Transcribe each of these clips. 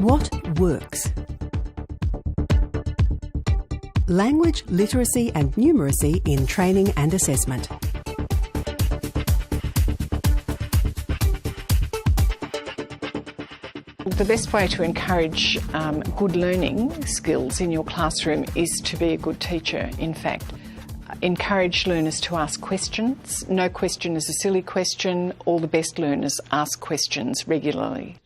What works? Language, literacy and numeracy in training and assessment. The best way to encourage good learning skills in your classroom is to be a good teacher, in fact. Encourage learners to ask questions. No question is a silly question. All the best learners ask questions regularly.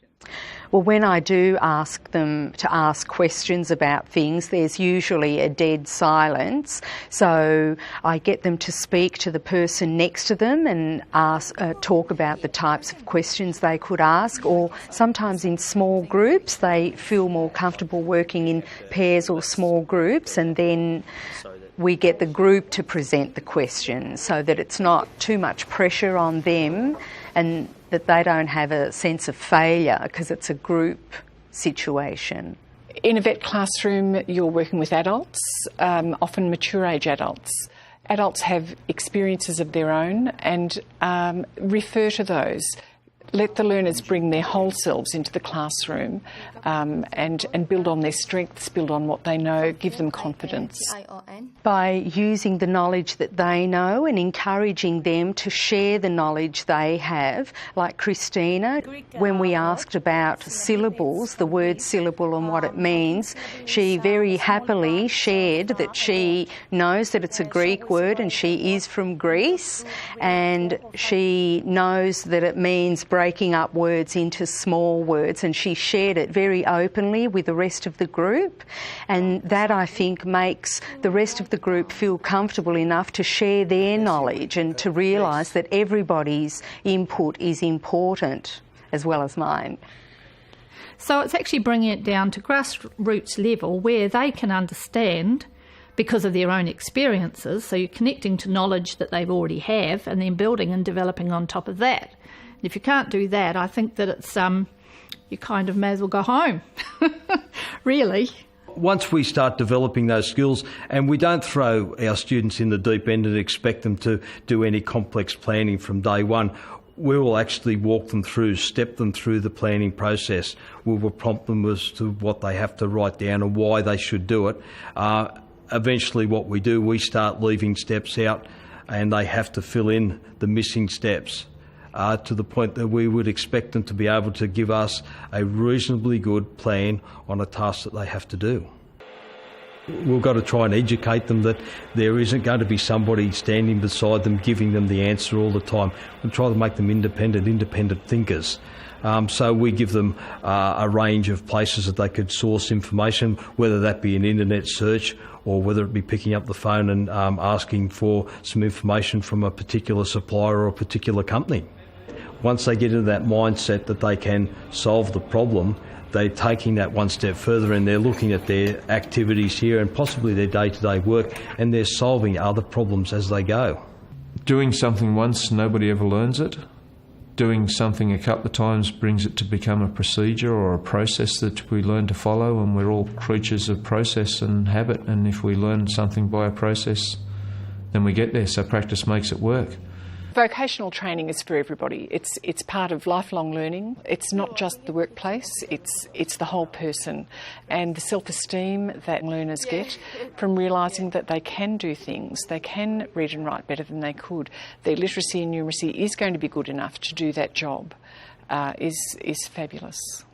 Well, when I do ask them to ask questions about things, there's usually a dead silence. So I get them to speak to the person next to them and talk about the types of questions they could ask, or sometimes in small groups they feel more comfortable working in pairs or small groups, and then we get the group to present the question so that it's not too much pressure on them and that they don't have a sense of failure because it's a group situation. In a vet classroom, you're working with adults, often mature age adults. Adults have experiences of their own and refer to those. Let the learners bring their whole selves into the classroom and build on their strengths, build on what they know, give them confidence. By using the knowledge that they know and encouraging them to share the knowledge they have, like Christina, when we asked about syllables, the word syllable and what it means, she very happily shared that she knows that it's a Greek word and she is from Greece, and she knows that it means breaking up words into small words, and she shared it very openly with the rest of the group, and that I think makes the rest of the group feel comfortable enough to share their knowledge and to realise that everybody's input is important as well as mine. So it's actually bringing it down to grassroots level where they can understand because of their own experiences, so you're connecting to knowledge that they've already have and then building and developing on top of that. And if you can't do that, I think that it's you kind of may as well go home, really. Once we start developing those skills, and we don't throw our students in the deep end and expect them to do any complex planning from day one, we will actually walk them through, step them through the planning process. We will prompt them as to what they have to write down and why they should do it. Eventually what we do, we start leaving steps out and they have to fill in the missing steps. To the point that we would expect them to be able to give us a reasonably good plan on a task that they have to do. We've got to try and educate them that there isn't going to be somebody standing beside them giving them the answer all the time. We try to make them independent thinkers. So we give them a range of places that they could source information, whether that be an internet search or whether it be picking up the phone and asking for some information from a particular supplier or a particular company. Once they get into that mindset that they can solve the problem, they're taking that one step further and they're looking at their activities here and possibly their day-to-day work, and they're solving other problems as they go. Doing something once, nobody ever learns it. Doing something a couple of times brings it to become a procedure or a process that we learn to follow, and we're all creatures of process and habit, and if we learn something by a process, then we get there, so practice makes it work. Vocational training is for everybody. It's part of lifelong learning. It's not just the workplace, it's the whole person. And the self-esteem that learners get from realising that they can do things, they can read and write better than they could, their literacy and numeracy is going to be good enough to do that job, is fabulous.